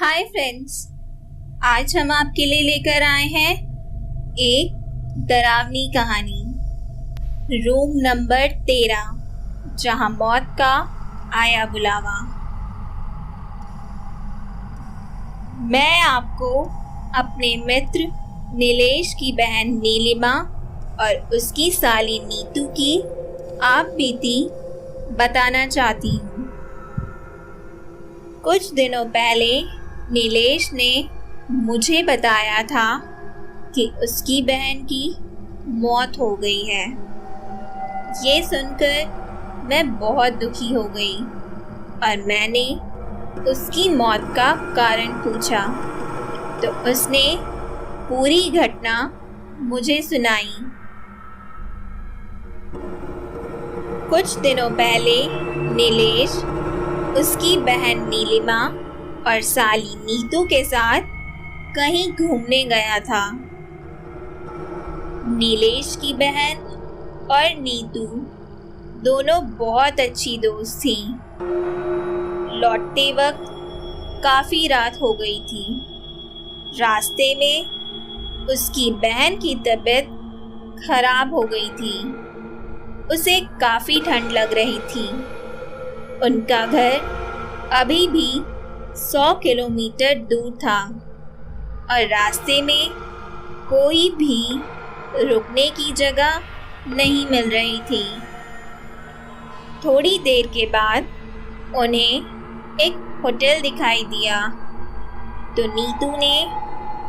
Hi friends, आज हम आपके लिए लेकर आए हैं एक डरावनी कहानी। रूम नंबर 13, जहां मौत का आया बुलावा। मैं आपको अपने मित्र नीलेश की बहन नीलिमा और उसकी साली नीतू की आप बीती बताना चाहती हूँ। कुछ दिनों पहले नीलेश ने मुझे बताया था कि उसकी बहन की मौत हो गई है। ये सुनकर मैं बहुत दुखी हो गई और मैंने उसकी मौत का कारण पूछा तो उसने पूरी घटना मुझे सुनाई। कुछ दिनों पहले नीलेश उसकी बहन नीलिमा और साली नीतू के साथ कहीं घूमने गया था। नीलेश की बहन और नीतू दोनों बहुत अच्छी दोस्त थीं। लौटते वक्त काफी रात हो गई थी। रास्ते में उसकी बहन की तबीयत खराब हो गई थी। उसे काफी ठंड लग रही थी। उनका घर अभी भी 100 किलोमीटर दूर था और रास्ते में कोई भी रुकने की जगह नहीं मिल रही थी। थोड़ी देर के बाद उन्हें एक होटल दिखाई दिया तो नीतू ने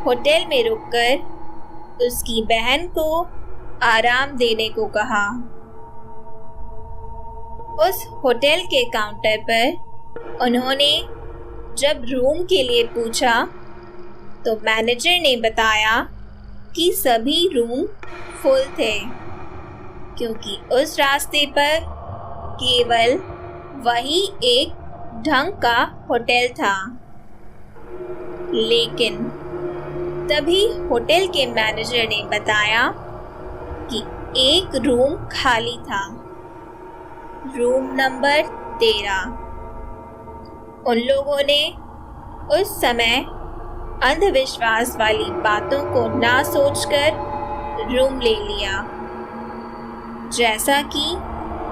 होटल में रुककर उसकी बहन को आराम देने को कहा। उस होटल के काउंटर पर उन्होंने जब रूम के लिए पूछा तो मैनेजर ने बताया कि सभी रूम फुल थे क्योंकि उस रास्ते पर केवल वही एक ढंग का होटल था। लेकिन तभी होटल के मैनेजर ने बताया कि एक रूम खाली था, रूम नंबर 13। उन लोगों ने उस समय अंधविश्वास वाली बातों को ना सोचकर रूम ले लिया। जैसा कि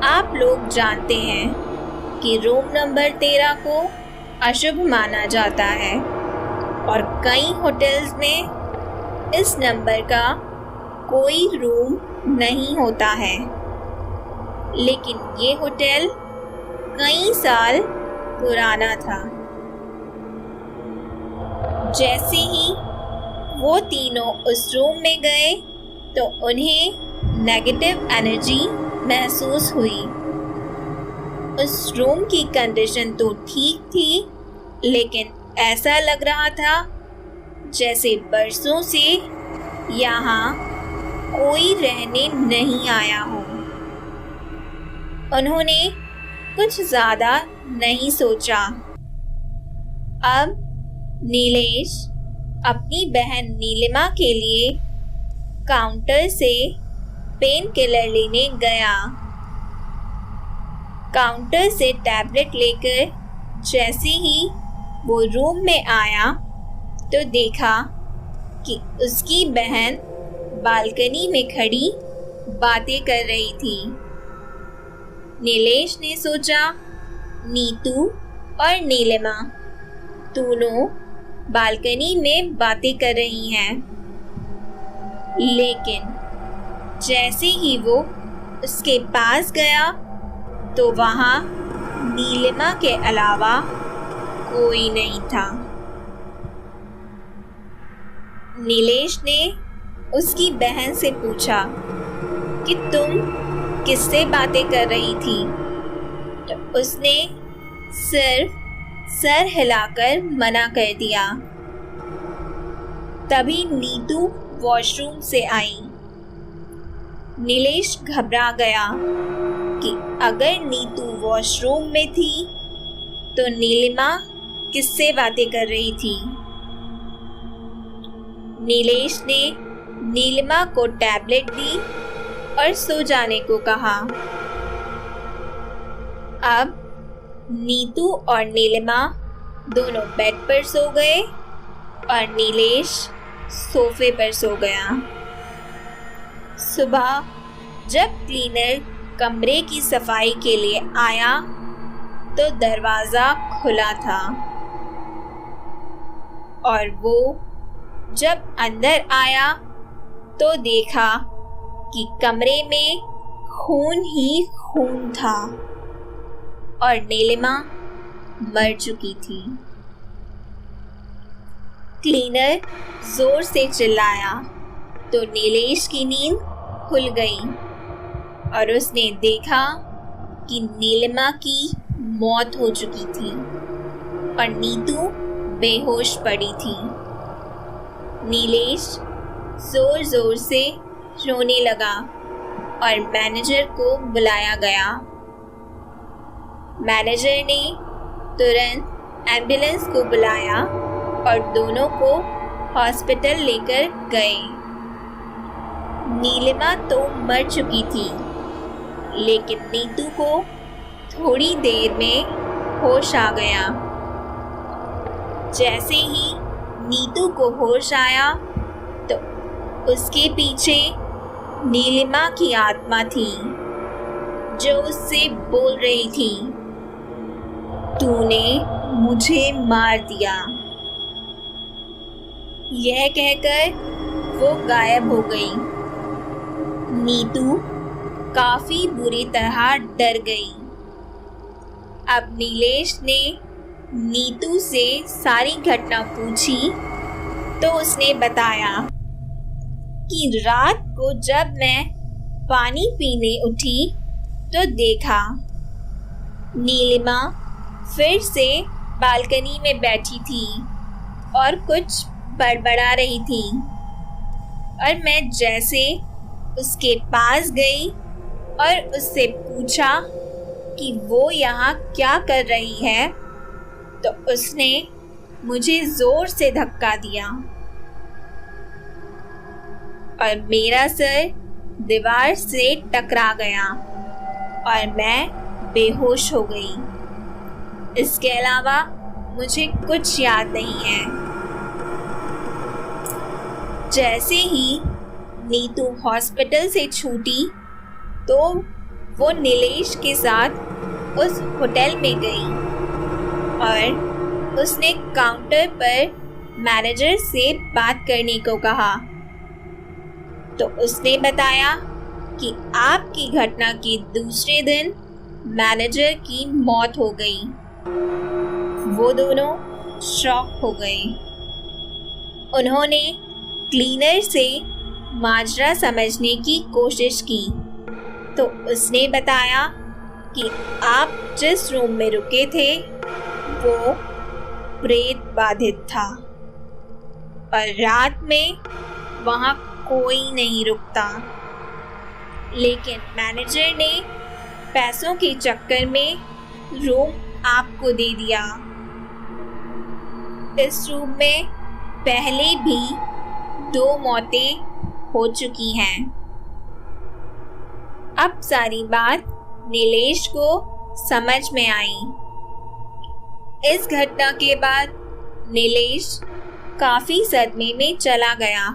आप लोग जानते हैं कि रूम नंबर 13 को अशुभ माना जाता है और कई होटल्स में इस नंबर का कोई रूम नहीं होता है। लेकिन ये होटल कई साल पुराना था। जैसे ही वो तीनों उस रूम में गए तो उन्हें नेगेटिव एनर्जी महसूस हुई। उस रूम की कंडीशन तो ठीक थी, लेकिन ऐसा लग रहा था जैसे बरसों से यहाँ कोई रहने नहीं आया हो। उन्होंने कुछ ज़्यादा नहीं सोचा। अब नीलेश अपनी बहन नीलिमा के लिए काउंटर से पेन किलर लेने गया। काउंटर से टैबलेट लेकर जैसे ही वो रूम में आया तो देखा कि उसकी बहन बालकनी में खड़ी बातें कर रही थी। नीलेश ने सोचा नीतू और नीलिमा दोनों बालकनी में बातें कर रही हैं। लेकिन जैसे ही वो उसके पास गया तो वहाँ नीलिमा के अलावा कोई नहीं था। नीलेश ने उसकी बहन से पूछा कि तुम किससे बातें कर रही थी? तो उसने सिर्फ सर हिलाकर मना कर दिया। तभी नीतू वॉशरूम से आई। नीलेश घबरा गया कि अगर नीतू वॉशरूम में थी तो नीलिमा किससे बातें कर रही थी। नीलेश ने नीलिमा को टैबलेट दी और सो जाने को कहा। अब नीतू और नीलिमा दोनों बेड पर सो गए और नीलेश सोफे पर सो गया। सुबह जब क्लीनर कमरे की सफाई के लिए आया तो दरवाज़ा खुला था और वो जब अंदर आया तो देखा कि कमरे में खून ही खून था और नीलिमा मर चुकी थी। क्लीनर जोर से चिल्लाया तो नीलेश की नींद खुल गई और उसने देखा कि नीलिमा की मौत हो चुकी थी और नीतू बेहोश पड़ी थी। नीलेश जोर जोर से रोने लगा और मैनेजर को बुलाया गया। मैनेजर ने तुरंत एम्बुलेंस को बुलाया और दोनों को हॉस्पिटल लेकर गए। नीलिमा तो मर चुकी थी, लेकिन नीतू को थोड़ी देर में होश आ गया। जैसे ही नीतू को होश आया तो उसके पीछे नीलिमा की आत्मा थी जो उससे बोल रही थी, तूने मुझे मार दिया। यह कहकर वो गायब हो गई। नीतू काफी बुरी तरह डर गई। अब नीलेश ने नीतू से सारी घटना पूछी तो उसने बताया कि रात को जब मैं पानी पीने उठी तो देखा नीलिमा फिर से बालकनी में बैठी थी और कुछ बड़बड़ा रही थी और मैं जैसे उसके पास गई और उससे पूछा कि वो यहाँ क्या कर रही है तो उसने मुझे जोर से धक्का दिया और मेरा सर दीवार से टकरा गया और मैं बेहोश हो गई। इसके अलावा मुझे कुछ याद नहीं है। जैसे ही नीतू हॉस्पिटल से छूटी तो वो नीलेश के साथ उस होटल में गई और उसने काउंटर पर मैनेजर से बात करने को कहा तो उसने बताया कि आपकी घटना के दूसरे दिन मैनेजर की मौत हो गई। वो दोनों शॉक हो गए। उन्होंने क्लीनर से माजरा समझने की कोशिश की तो उसने बताया कि आप जिस रूम में रुके थे वो प्रेत बाधित था और रात में वहाँ कोई नहीं रुकता, लेकिन मैनेजर ने पैसों के चक्कर में रूम आपको दे दिया। इस रूम में पहले भी 2 मौतें हो चुकी हैं। अब सारी बात नीलेश को समझ में आई। इस घटना के बाद नीलेश काफी सदमे में चला गया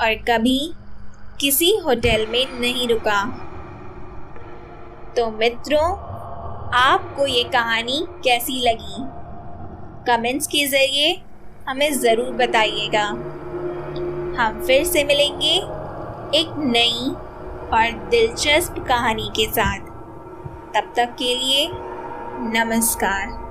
और कभी किसी होटल में नहीं रुका। तो मित्रों, आपको ये कहानी कैसी लगी? कमेंट्स के ज़रिए हमें ज़रूर बताइएगा। हम फिर से मिलेंगे एक नई और दिलचस्प कहानी के साथ। तब तक के लिए नमस्कार।